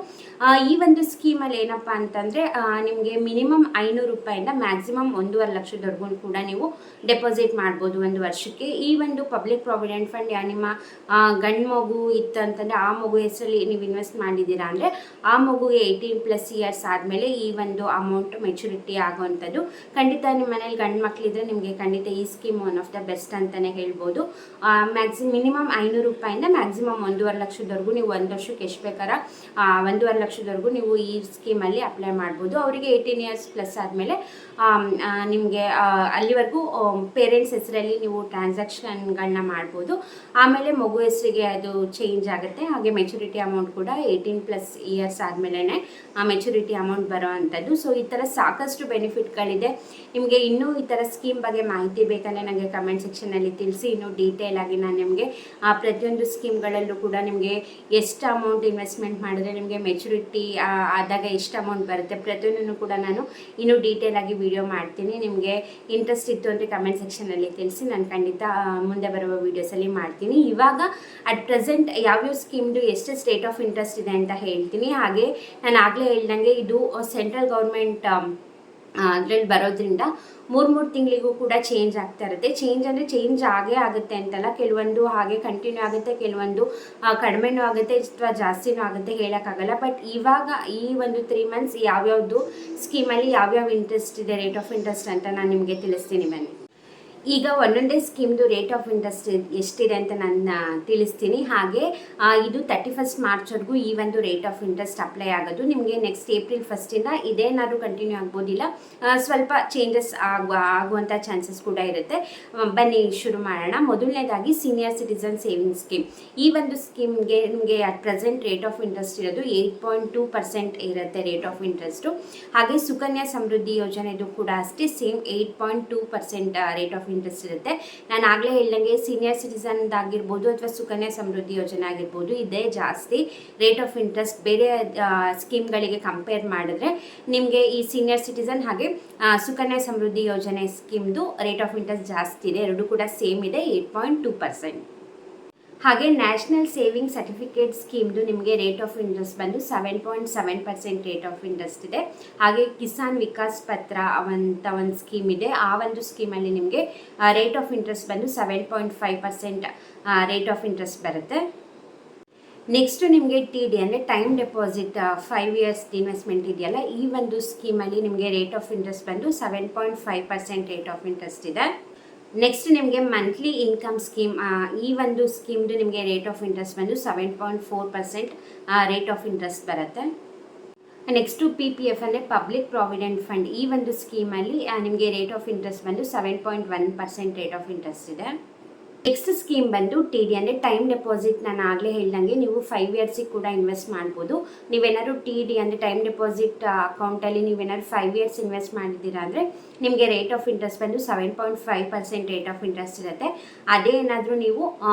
ಈ ಒಂದು ಸ್ಕೀಮಲ್ಲಿ ಏನಪ್ಪ ಅಂತಂದರೆ ನಿಮಗೆ ಮಿನಿಮಮ್ 500 ರೂಪಾಯಿಂದ ಮ್ಯಾಕ್ಸಿಮಮ್ 1.5 ಲಕ್ಷದವರೆಗೂ ಕೂಡ ನೀವು ಡೆಪಾಸಿಟ್ ಮಾಡ್ಬೋದು ಒಂದು ವರ್ಷಕ್ಕೆ. ಈ ಒಂದು ಪಬ್ಲಿಕ್ ಪ್ರಾವಿಡೆಂಟ್ ಫಂಡ್ ನಿಮ್ಮ ಗಂಡು ಮಗು ಇತ್ತು ಅಂತಂದರೆ ಆ ಮಗು ಹೆಸರಲ್ಲಿ ನೀವು ಇನ್ವೆಸ್ಟ್ ಮಾಡಿದ್ದೀರಾ ಅಂದರೆ ಆ ಮಗುಗೆ 18+ ಇಯರ್ಸ್ ಆದಮೇಲೆ ಈ ಒಂದು ಅಮೌಂಟ್ ಮೆಚುರಿಟಿ ಆಗುವಂಥದ್ದು. ಖಂಡಿತ ನಿಮ್ಮ ಮನೇಲಿ ಗಂಡು ಮಕ್ಕಳಿದ್ರೆ ನಿಮಗೆ ಖಂಡಿತ ಈ scheme one of the best ಅಂತಲೇ ಹೇಳ್ಬೋದು. ಮಿನಿಮಮ್ 500 ರೂಪಾಯಿಂದ ಮ್ಯಾಕ್ಸಿಮಮ್ 1.5 ಲಕ್ಷದವರೆಗೂ ನೀವು ಒಂದು ವರ್ಷಕ್ಕೆ ಎಷ್ಟು ಬೇಕಾರ 1.5 ಲಕ್ಷದವರೆಗೂ ನೀವು ಈ ಸ್ಕೀಮಲ್ಲಿ ಅಪ್ಲೈ ಮಾಡ್ಬೋದು. ಅವರಿಗೆ 18 ಇಯರ್ಸ್ ಪ್ಲಸ್ ಆದಮೇಲೆ ನಿಮಗೆ ಅಲ್ಲಿವರೆಗೂ ಪೇರೆಂಟ್ಸ್ ಹೆಸರಲ್ಲಿ ನೀವು ಟ್ರಾನ್ಸಾಕ್ಷನ್ಗಳನ್ನ ಮಾಡ್ಬೋದು. ಆಮೇಲೆ ಮಗು ಹೆಸರಿಗೆ ಅದು ಚೇಂಜ್ ಆಗುತ್ತೆ. ಹಾಗೆ ಮೆಚುರಿಟಿ ಅಮೌಂಟ್ ಕೂಡ 18+ ಇಯರ್ಸ್ ಆದಮೇಲೆ ಮೆಚುರಿಟಿ ಅಮೌಂಟ್ ಬರೋ ಅಂಥದ್ದು. ಸೊ ಈ ಥರ ಸಾಕಷ್ಟು ಬೆನಿಫಿಟ್ಗಳಿದೆ. ನಿಮಗೆ ಇನ್ನೂ ಈ ಥರ ಸ್ಕೀಮ್ ಬಗ್ಗೆ ಮಾಹಿತಿ ಬೇಕಂದರೆ ನನಗೆ ಕಮೆಂಟ್ ಸೆಕ್ಷನಲ್ಲಿ ತಿಳಿಸಿ. ಇನ್ನೂ ಡೀಟೇಲ್ ಆಗಿ ನಾನು ನಿಮಗೆ ಪ್ರತಿಯೊಂದು ಸ್ಕೀಮ್ಗಳಲ್ಲೂ ಕೂಡ ನಿಮಗೆ ಎಷ್ಟು ಅಮೌಂಟ್ ಇನ್ವೆಸ್ಟ್ಮೆಂಟ್ ಮಾಡಿದ್ರೆ ನಿಮಗೆ ಮೆಚುರಿಟಿ ಆದಾಗ ಎಷ್ಟು ಅಮೌಂಟ್ ಬರುತ್ತೆ ಪ್ರತಿಯೊಂದನ್ನು ಕೂಡ ನಾನು ಇನ್ನೂ ಡೀಟೇಲ್ ಆಗಿ ವಿಡಿಯೋ ಮಾಡ್ತೀನಿ. ನಿಮಗೆ ಇಂಟ್ರೆಸ್ಟ್ ಇತ್ತು ಅಂದರೆ ಕಮೆಂಟ್ ಸೆಕ್ಷನಲ್ಲಿ ತಿಳಿಸಿ. ನಾನು ಖಂಡಿತ ಮುಂದೆ ಬರುವ ವೀಡಿಯೋಸಲ್ಲಿ ಮಾಡ್ತೀನಿ. ಇವಾಗ ಅಟ್ ಪ್ರೆಸೆಂಟ್ ಯಾವ್ಯಾವ ಸ್ಕೀಮ್ದು ಎಷ್ಟು ರೇಟ್ ಆಫ್ ಇಂಟ್ರೆಸ್ಟ್ ಇದೆ ಅಂತ ಹೇಳ್ತೀನಿ. ಹಾಗೆ ನಾನು ಆಗಲೇ ಹೇಳ್ದಂಗೆ ಇದು ಸೆಂಟ್ರಲ್ ಗೌರ್ಮೆಂಟ್ ಅದರಲ್ಲಿ ಬರೋದ್ರಿಂದ 3 ತಿಂಗಳಿಗೂ ಕೂಡ ಚೇಂಜ್ ಆಗ್ತಾ ಇರುತ್ತೆ. ಚೇಂಜ್ ಅಂದರೆ ಚೇಂಜ್ ಆಗೇ ಆಗುತ್ತೆ ಅಂತಲ್ಲ, ಕೆಲವೊಂದು ಹಾಗೆ ಕಂಟಿನ್ಯೂ ಆಗುತ್ತೆ, ಕೆಲವೊಂದು ಕಡಿಮೆನೂ ಆಗುತ್ತೆ ಅಥವಾ ಜಾಸ್ತಿನೂ ಆಗುತ್ತೆ, ಹೇಳೋಕ್ಕಾಗಲ್ಲ. ಬಟ್ ಇವಾಗ ಈ ಒಂದು 3 ಮಂತ್ಸ್ ಯಾವ್ಯಾವುದು ಸ್ಕೀಮಲ್ಲಿ ಯಾವ್ಯಾವ ಇಂಟ್ರೆಸ್ಟ್ ಇದೆ, ರೇಟ್ ಆಫ್ ಇಂಟ್ರೆಸ್ಟ್ ಅಂತ ನಾನು ನಿಮಗೆ ತಿಳಿಸ್ತೀನಿ ಬನ್ನಿ. ಈಗ ಒಂದೊಂದೇ ಸ್ಕೀಮ್ದು ರೇಟ್ ಆಫ್ ಇಂಟ್ರೆಸ್ಟ್ ಎಷ್ಟಿದೆ ಅಂತ ನಾನು ತಿಳಿಸ್ತೀನಿ. ಹಾಗೆ ಇದು 31 ಮಾರ್ಚ್ವರೆಗೂ ಈ ಒಂದು ರೇಟ್ ಆಫ್ ಇಂಟ್ರೆಸ್ಟ್ ಅಪ್ಲೈ ಆಗೋದು. ನಿಮಗೆ ನೆಕ್ಸ್ಟ್ ಏಪ್ರಿಲ್ 1 ಇದೇನಾದರೂ ಕಂಟಿನ್ಯೂ ಆಗ್ಬೋದಿಲ್ಲ, ಸ್ವಲ್ಪ ಚೇಂಜಸ್ ಆಗುವಂಥ ಚಾನ್ಸಸ್ ಕೂಡ ಇರುತ್ತೆ. ಬನ್ನಿ ಶುರು ಮಾಡೋಣ. ಮೊದಲನೇದಾಗಿ ಸೀನಿಯರ್ ಸಿಟಿಸನ್ ಸೇವಿಂಗ್ ಸ್ಕೀಮ್. ಈ ಒಂದು ಸ್ಕೀಮ್ಗೆ ನಿಮಗೆ at present rate of interest ಇರೋದು 8.2% ಇರುತ್ತೆ ರೇಟ್ ಆಫ್ ಇಂಟ್ರೆಸ್ಟು. ಹಾಗೆ ಸುಕನ್ಯಾ ಸಮೃದ್ಧಿ ಯೋಜನೆದು ಕೂಡ ಅಷ್ಟೇ ಸೇಮ್ 8.2% ರೇಟ್ ಆಫ್ ಇಂಟ್ರೆಸ್ಟ್ ಇರುತ್ತೆ. ನಾನು ಆಗಲೇ ಹೇಳ್ದಂಗೆ ಸೀನಿಯರ್ ಸಿಟಿಸನ್ದಾಗಿರ್ಬೋದು ಅಥವಾ ಸುಕನ್ಯಾ ಸಮೃದ್ಧಿ ಯೋಜನೆ ಆಗಿರ್ಬೋದು, ಇದೇ ಜಾಸ್ತಿ ರೇಟ್ ಆಫ್ ಇಂಟ್ರೆಸ್ಟ್ ಬೇರೆ ಸ್ಕೀಮ್ಗಳಿಗೆ ಕಂಪೇರ್ ಮಾಡಿದ್ರೆ ನಿಮಗೆ ಈ ಸೀನಿಯರ್ ಸಿಟಿಸನ್ ಹಾಗೆ ಸುಕನ್ಯಾ ಸಮೃದ್ಧಿ ಯೋಜನೆ ಸ್ಕೀಮ್ದು ರೇಟ್ ಆಫ್ ಇಂಟ್ರೆಸ್ಟ್ ಜಾಸ್ತಿ ಇದೆ. ಎರಡು ಕೂಡ ಸೇಮ್ ಇದೆ, 8.2%. ಹಾಗೆ ನ್ಯಾಷನಲ್ ಸೇವಿಂಗ್ ಸರ್ಟಿಫಿಕೇಟ್ ಸ್ಕೀಮ್ದು ನಿಮಗೆ ರೇಟ್ ಆಫ್ ಇಂಟ್ರೆಸ್ಟ್ ಬಂದು 7.7% ರೇಟ್ ಆಫ್ ಇಂಟ್ರೆಸ್ಟ್ ಇದೆ. ಹಾಗೆ ಕಿಸಾನ್ ವಿಕಾಸ್ ಪತ್ರ ಅಂತ ಒಂದು ಸ್ಕೀಮ್ ಇದೆ. ಆ ಒಂದು ಸ್ಕೀಮಲ್ಲಿ ನಿಮಗೆ ರೇಟ್ ಆಫ್ ಇಂಟ್ರೆಸ್ಟ್ ಬಂದು 7.5% ರೇಟ್ ಆಫ್ ಇಂಟ್ರೆಸ್ಟ್ ಬರುತ್ತೆ. ನೆಕ್ಸ್ಟು ನಿಮಗೆ TD ಅಂದರೆ ಟೈಮ್ ಡೆಪಾಸಿಟ್ 5 ಇಯರ್ಸ್ ಇನ್ವೆಸ್ಟ್ಮೆಂಟ್ ಇದೆಯಲ್ಲ, ಈ ಒಂದು ಸ್ಕೀಮಲ್ಲಿ ನಿಮಗೆ ರೇಟ್ ಆಫ್ ಇಂಟ್ರೆಸ್ಟ್ ಬಂದು 7.5% ರೇಟ್ ಆಫ್ ಇಂಟ್ರೆಸ್ಟ್ ಇದೆ. ನೆಕ್ಸ್ಟ್ ನಿಮಗೆ ಮಂತ್ಲಿ ಇನ್ಕಮ್ ಸ್ಕೀಮ್, ಈ ಒಂದು ಸ್ಕೀಮ್ದು ನಿಮಗೆ ರೇಟ್ ಆಫ್ ಇಂಟ್ರೆಸ್ಟ್ ಬಂದು 7.4% ರೇಟ್ ಆಫ್ ಇಂಟ್ರೆಸ್ಟ್ ಬರುತ್ತೆ. ನೆಕ್ಸ್ಟು PPF ಅಂದರೆ ಪಬ್ಲಿಕ್ ಪ್ರಾವಿಡೆಂಟ್ ಫಂಡ್. ಈ ಒಂದು ಸ್ಕೀಮಲ್ಲಿ ನಿಮಗೆ ರೇಟ್ ಆಫ್ ಇಂಟ್ರೆಸ್ಟ್ ಬಂದು 7.1% ರೇಟ್ ಆಫ್ ಇಂಟ್ರೆಸ್ಟ್ ಇದೆ. ನೆಕ್ಸ್ಟ್ ಸ್ಕೀಮ್ ಬಂದು TD ಅಂದರೆ ಟೈಮ್ ಡೆಪಾಸಿಟ್. ನಾನು ಆಗಲೇ ಹೇಳ್ದಂಗೆ ನೀವು 5 ಇಯರ್ಸಿಗೆ ಕೂಡ ಇನ್ವೆಸ್ಟ್ ಮಾಡ್ಬೋದು. ನೀವೇನಾದ್ರು TD ಅಂದರೆ ಟೈಮ್ ಡೆಪಾಸಿಟ್ ಅಕೌಂಟಲ್ಲಿ ನೀವೇನಾದ್ರು 5 ಇಯರ್ಸ್ ಇನ್ವೆಸ್ಟ್ ಮಾಡಿದ್ದೀರಾ ಅಂದರೆ ನಿಮಗೆ ರೇಟ್ ಆಫ್ ಇಂಟ್ರೆಸ್ಟ್ ಬಂದು 7.5% ರೇಟ್ ಆಫ್ ಇಂಟ್ರೆಸ್ಟ್ ಇರುತ್ತೆ. ಅದೇ ಏನಾದರೂ ನೀವು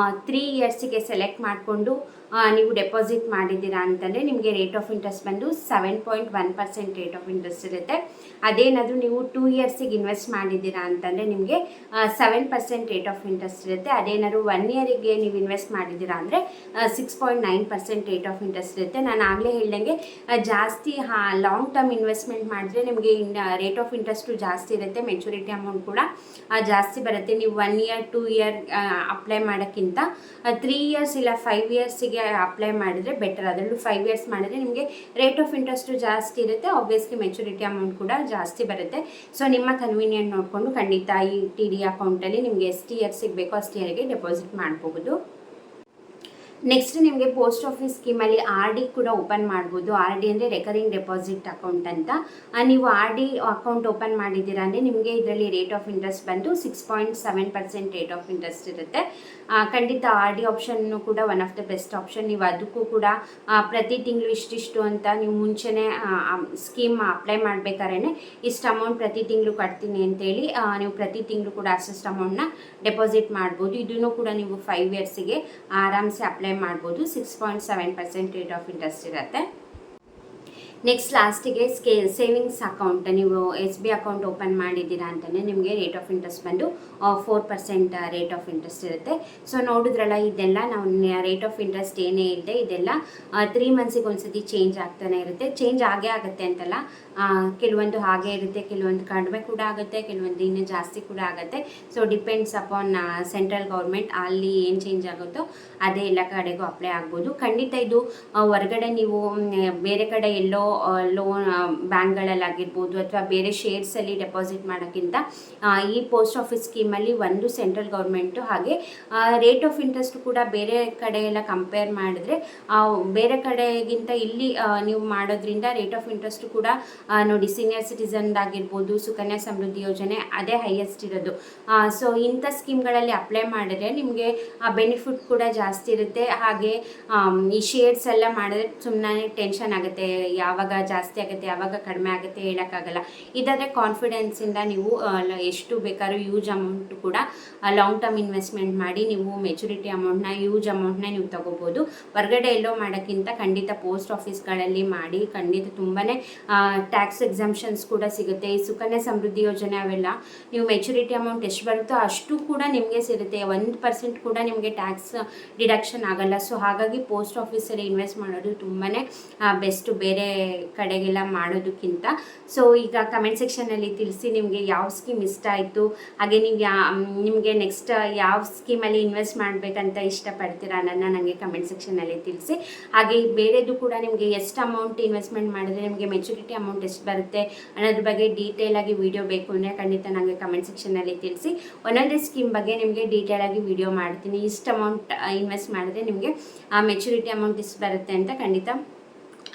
3 ಇಯರ್ಸಿಗೆ ಸೆಲೆಕ್ಟ್ ಮಾಡಿಕೊಂಡು ನೀವು ಡೆಪಾಸಿಟ್ ಮಾಡಿದ್ದೀರಾ ಅಂತಂದರೆ ನಿಮಗೆ ರೇಟ್ ಆಫ್ ಇಂಟ್ರೆಸ್ಟ್ ಬಂದು 7.1% ರೇಟ್ ಆಫ್ ಇಂಟ್ರೆಸ್ಟ್ ಇರುತ್ತೆ. ಅದೇನಾದರೂ ನೀವು 2 ಇಯರ್ಸಿಗೆ ಇನ್ವೆಸ್ಟ್ ಮಾಡಿದ್ದೀರಾ ಅಂತಂದರೆ ನಿಮಗೆ 7% ರೇಟ್ ಆಫ್ ಇಂಟ್ರೆಸ್ಟ್ ಇರುತ್ತೆ. ಅದೇನಾದ್ರು 1 ಇಯರಿಗೆ ನೀವು ಇನ್ವೆಸ್ಟ್ ಮಾಡಿದ್ದೀರಾ ಅಂದರೆ 6.9% ರೇಟ್ ಆಫ್ ಇಂಟ್ರೆಸ್ಟ್ ಇರುತ್ತೆ. ನಾನು ಆಗಲೇ ಹೇಳ್ದಂಗೆ ಜಾಸ್ತಿ ಲಾಂಗ್ ಟರ್ಮ್ ಇನ್ವೆಸ್ಟ್ಮೆಂಟ್ ಮಾಡಿದ್ರೆ ನಿಮಗೆ ರೇಟ್ ಆಫ್ ಇಂಟ್ರೆಸ್ಟು ಜಾಸ್ತಿ ಇರುತ್ತೆ, ಮೆಚುರಿಟಿ ಅಮೌಂಟ್ ಕೂಡ ಜಾಸ್ತಿ ಬರುತ್ತೆ. ನೀವು 1 ಇಯರ್ 2 ಇಯರ್ ಅಪ್ಲೈ ಮಾಡೋಕ್ಕಿಂತ 3 ಇಯರ್ಸ್ ಇಲ್ಲ 5 ಇಯರ್ಸಿಗೆ ಅಪ್ಲೈ ಮಾಡಿದರೆ ಬೆಟರ್. ಅದರಲ್ಲೂ 5 ಇಯರ್ಸ್ ಮಾಡಿದರೆ ನಿಮಗೆ ರೇಟ್ ಆಫ್ ಇಂಟ್ರೆಸ್ಟು ಜಾಸ್ತಿ ಇರುತ್ತೆ, ಆಬ್ವಿಯಸ್ಲಿ ಮೆಚುರಿಟಿ ಅಮೌಂಟ್ ಕೂಡ ಜಾಸ್ತಿ ಬರುತ್ತೆ. ಸೊ ನಿಮ್ಮ ಕನ್ವೀನಿಯಂಟ್ ನೋಡಿಕೊಂಡು ಖಂಡಿತ ಈ TD ಅಕೌಂಟಲ್ಲಿ ನಿಮಗೆ ಎಷ್ಟು ಇಯರ್ಸಿಗೆ ಬೇಕೋ ಅಷ್ಟು ಇಯರ್ಗೆ ಡೆಪಾಸಿಟ್ ಮಾಡ್ಬೋದು. ನೆಕ್ಸ್ಟ್ ನಿಮಗೆ ಪೋಸ್ಟ್ ಆಫೀಸ್ ಸ್ಕೀಮಲ್ಲಿ RD ಕೂಡ ಓಪನ್ ಮಾಡ್ಬೋದು. RD ಅಂದರೆ ರೆಕರಿಂಗ್ ಡೆಪಾಸಿಟ್ ಅಕೌಂಟ್ ಅಂತ. ನೀವು RD ಅಕೌಂಟ್ ಓಪನ್ ಮಾಡಿದ್ದೀರಾ ಅಂದರೆ ನಿಮಗೆ ಇದರಲ್ಲಿ ರೇಟ್ ಆಫ್ ಇಂಟ್ರೆಸ್ಟ್ ಬಂದು 6.7% ರೇಟ್ ಆಫ್ ಇಂಟ್ರೆಸ್ಟ್ ಇರುತ್ತೆ. ಖಂಡಿತ RD ಆಪ್ಷನ್ನು ಕೂಡ one of the best option. ನೀವು ಅದಕ್ಕೂ ಕೂಡ ಪ್ರತಿ ತಿಂಗಳು ಇಷ್ಟಿಷ್ಟು ಅಂತ ನೀವು ಮುಂಚೆನೇ ಸ್ಕೀಮ್ ಅಪ್ಲೈ ಮಾಡಬೇಕಾದ್ರೆ ಇಷ್ಟು ಅಮೌಂಟ್ ಪ್ರತಿ ತಿಂಗಳು ಕಟ್ತೀನಿ ಅಂತೇಳಿ ನೀವು ಪ್ರತಿ ತಿಂಗಳು ಕೂಡ ಅಷ್ಟು ಅಮೌಂಟ್ನ ಡೆಪಾಸಿಟ್ ಮಾಡ್ಬೋದು. ಇದನ್ನು ಕೂಡ ನೀವು 5 ಇಯರ್ಸಿಗೆ ಆರಾಮ್ಸೆ ಅಪ್ಲೈ ಮಾಡ್ಬೋದು. 6.7% ರೇಟ್ ಆಫ್ ಇಂಟ್ರೆಸ್ಟ್ ಇರುತ್ತೆ. ನೆಕ್ಸ್ಟ್ ಲಾಸ್ಟಿಗೆ ಸೇವಿಂಗ್ಸ್ ಅಕೌಂಟ್, ನೀವು SB ಅಕೌಂಟ್ ಓಪನ್ ಮಾಡಿದ್ದೀರಾ ಅಂತಲೇ ನಿಮಗೆ ರೇಟ್ ಆಫ್ ಇಂಟ್ರೆಸ್ಟ್ ಬಂದು 4% ರೇಟ್ ಆಫ್ ಇಂಟ್ರೆಸ್ಟ್ ಇರುತ್ತೆ. ಸೊ ನೋಡಿದ್ರಲ್ಲ, ಇದೆಲ್ಲ ನಾವು ರೇಟ್ ಆಫ್ ಇಂಟ್ರೆಸ್ಟ್ ಏನೇ ಇದೆ ಇದೆಲ್ಲ 3 ಮಂತ್ಸಿಗೆ ಒಂದ್ಸತಿ ಚೇಂಜ್ ಆಗ್ತಾನೆ ಇರುತ್ತೆ. ಚೇಂಜ್ ಆಗೇ ಆಗುತ್ತೆ ಅಂತಲ್ಲ, ಕೆಲವೊಂದು ಹಾಗೆ ಇರುತ್ತೆ, ಕೆಲವೊಂದು ಕಡಿಮೆ ಕೂಡ ಆಗುತ್ತೆ, ಕೆಲವೊಂದು ಇನ್ನೂ ಜಾಸ್ತಿ ಕೂಡ ಆಗುತ್ತೆ. So depends upon central government, ಅಲ್ಲಿ ಏನು ಚೇಂಜ್ ಆಗುತ್ತೋ ಅದೇ ಎಲ್ಲ ಕಡೆಗೂ ಅಪ್ಲೈ ಆಗ್ಬೋದು. ಖಂಡಿತ ಇದು ಹೊರಗಡೆ ನೀವು ಬೇರೆ ಕಡೆ ಎಲ್ಲೋ ಲೋನ್ ಬ್ಯಾಂಕ್ಗಳಲ್ಲಾಗಿರ್ಬೋದು ಅಥವಾ ಬೇರೆ ಶೇರ್ಸಲ್ಲಿ ಡೆಪಾಸಿಟ್ ಮಾಡೋಕ್ಕಿಂತ ಈ ಪೋಸ್ಟ್ ಆಫೀಸ್ ಸ್ಕೀಮಲ್ಲಿ ಒಂದು ಸೆಂಟ್ರಲ್ ಗೌರ್ಮೆಂಟು, ಹಾಗೆ ರೇಟ್ ಆಫ್ ಇಂಟ್ರೆಸ್ಟ್ ಕೂಡ ಬೇರೆ ಕಡೆ ಎಲ್ಲ ಕಂಪೇರ್ ಮಾಡಿದ್ರೆ ಬೇರೆ ಕಡೆಗಿಂತ ಇಲ್ಲಿ ನೀವು ಮಾಡೋದ್ರಿಂದ ರೇಟ್ ಆಫ್ ಇಂಟ್ರೆಸ್ಟ್ ಕೂಡ ನೋಡಿ ಸೀನಿಯರ್ ಸಿಟಿಸನ್ದಾಗಿರ್ಬೋದು ಸುಕನ್ಯಾ ಸಮೃದ್ಧಿ ಯೋಜನೆ ಅದೇ ಹೈಯೆಸ್ಟ್ ಇರೋದು. ಸೊ ಇಂಥ ಸ್ಕೀಮ್ಗಳಲ್ಲಿ ಅಪ್ಲೈ ಮಾಡಿದ್ರೆ ನಿಮಗೆ ಬೆನಿಫಿಟ್ ಕೂಡ ಜಾಸ್ತಿ ಇರುತ್ತೆ. ಹಾಗೆ ಈ ಶೇರ್ಸ್ ಎಲ್ಲ ಮಾಡಿದ್ರೆ ಸುಮ್ಮನೆ ಟೆನ್ಷನ್ ಆಗುತ್ತೆ, ಯಾವಾಗ ಜಾಸ್ತಿ ಆಗುತ್ತೆ ಯಾವಾಗ ಕಡಿಮೆ ಆಗುತ್ತೆ ಹೇಳೋಕ್ಕಾಗಲ್ಲ. ಇದಾದರೆ ಕಾನ್ಫಿಡೆನ್ಸಿಂದ ನೀವು ಎಷ್ಟು ಬೇಕಾದ್ರೂ ಯೂಜ್ ಅಮೌಂಟ್ ಕೂಡ ಲಾಂಗ್ ಟರ್ಮ್ ಇನ್ವೆಸ್ಟ್ಮೆಂಟ್ ಮಾಡಿ ನೀವು ಮೆಚುರಿಟಿ ಅಮೌಂಟ್ನ ಯೂಜ್ ಅಮೌಂಟ್ನ ನೀವು ತಗೋಬೋದು. ಹೊರಗಡೆ ಎಲ್ಲೋ ಮಾಡೋಕ್ಕಿಂತ ಖಂಡಿತ ಪೋಸ್ಟ್ ಆಫೀಸ್ಗಳಲ್ಲಿ ಮಾಡಿ, ಖಂಡಿತ ತುಂಬಾ ಟ್ಯಾಕ್ಸ್ ಎಕ್ಸಂಪ್ಷನ್ಸ್ ಕೂಡ ಸಿಗುತ್ತೆ. ಈ ಸುಕನ್ಯಾ ಸಮೃದ್ಧಿ ಯೋಜನೆ ಅವೆಲ್ಲ ನೀವು ಮೆಚುರಿಟಿ ಅಮೌಂಟ್ ಎಷ್ಟು ಬರುತ್ತೋ ಅಷ್ಟು ಕೂಡ ನಿಮಗೆ ಸಿಗುತ್ತೆ, 1% ಕೂಡ ನಿಮಗೆ ಟ್ಯಾಕ್ಸ್ ಡಿಡಕ್ಷನ್ ಆಗಲ್ಲ. ಸೊ ಹಾಗಾಗಿ ಪೋಸ್ಟ್ ಆಫೀಸಲ್ಲಿ ಇನ್ವೆಸ್ಟ್ ಮಾಡೋದು ತುಂಬಾ ಬೆಸ್ಟು ಬೇರೆ ಕಡೆಗೆಲ್ಲ ಮಾಡೋದಕ್ಕಿಂತ. ಸೊ ಈಗ ಕಮೆಂಟ್ ಸೆಕ್ಷನಲ್ಲಿ ತಿಳಿಸಿ ನಿಮಗೆ ಯಾವ ಸ್ಕೀಮ್ ಇಷ್ಟ ಆಯಿತು, ಹಾಗೆ ನೀವು ನಿಮಗೆ ನೆಕ್ಸ್ಟ್ ಯಾವ ಸ್ಕೀಮಲ್ಲಿ ಇನ್ವೆಸ್ಟ್ ಮಾಡಬೇಕಂತ ಇಷ್ಟಪಡ್ತೀರಾ ಅನ್ನೋದನ್ನ ನನಗೆ ಕಮೆಂಟ್ ಸೆಕ್ಷನಲ್ಲಿ ತಿಳಿಸಿ. ಹಾಗೆ ಬೇರೆದು ಕೂಡ ನಿಮಗೆ ಎಷ್ಟು ಅಮೌಂಟ್ ಇನ್ವೆಸ್ಟ್ಮೆಂಟ್ ಮಾಡಿದ್ರೆ ನಿಮಗೆ ಮೆಚುರಿಟಿ ಅಮೌಂಟ್ ಎಷ್ಟು ಬರುತ್ತೆ ಅನ್ನೋದ್ರ ಬಗ್ಗೆ ಡೀಟೇಲಾಗಿ ವಿಡಿಯೋ ಬೇಕು ಅಂದರೆ ಖಂಡಿತ ನನಗೆ ಕಮೆಂಟ್ ಸೆಕ್ಷನಲ್ಲಿ ತಿಳಿಸಿ. ಒಂದೊಂದೇ ಸ್ಕೀಮ್ ಬಗ್ಗೆ ನಿಮಗೆ ಡೀಟೇಲಾಗಿ ವಿಡಿಯೋ ಮಾಡ್ತೀನಿ. ಇಷ್ಟು ಅಮೌಂಟ್ ಇನ್ವೆಸ್ಟ್ ಮಾಡಿದ್ರೆ ನಿಮಗೆ ಮೆಚುರಿಟಿ ಅಮೌಂಟ್ ಎಷ್ಟು ಬರುತ್ತೆ ಅಂತ ಖಂಡಿತ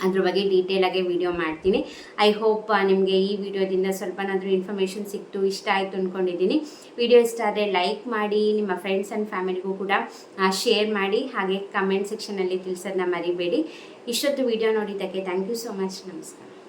ಅದ್ರ ಬಗ್ಗೆ ಡೀಟೇಲಾಗಿ ವಿಡಿಯೋ ಮಾಡ್ತೀನಿ. ಐ ಹೋಪ್ ನಿಮಗೆ ಈ ವಿಡಿಯೋದಿಂದ ಸ್ವಲ್ಪನಾದರೂ ಇನ್ಫಾರ್ಮೇಷನ್ ಸಿಕ್ತು, ಇಷ್ಟ ಆಯಿತು ಅಂದ್ಕೊಂಡಿದ್ದೀನಿ. ವಿಡಿಯೋ ಇಷ್ಟ ಆದರೆ ಲೈಕ್ ಮಾಡಿ, ನಿಮ್ಮ ಫ್ರೆಂಡ್ಸ್ ಆ್ಯಂಡ್ ಫ್ಯಾಮಿಲಿಗೂ ಕೂಡ ಶೇರ್ ಮಾಡಿ, ಹಾಗೆ ಕಮೆಂಟ್ ಸೆಕ್ಷನಲ್ಲಿ ತಿಳಿಸೋದನ್ನ ಮರಿಬೇಡಿ. ಇಷ್ಟೊತ್ತು ವಿಡಿಯೋ ನೋಡಿದ್ದಕ್ಕೆ ಥ್ಯಾಂಕ್ ಯು ಸೋ ಮಚ್. ನಮಸ್ಕಾರ.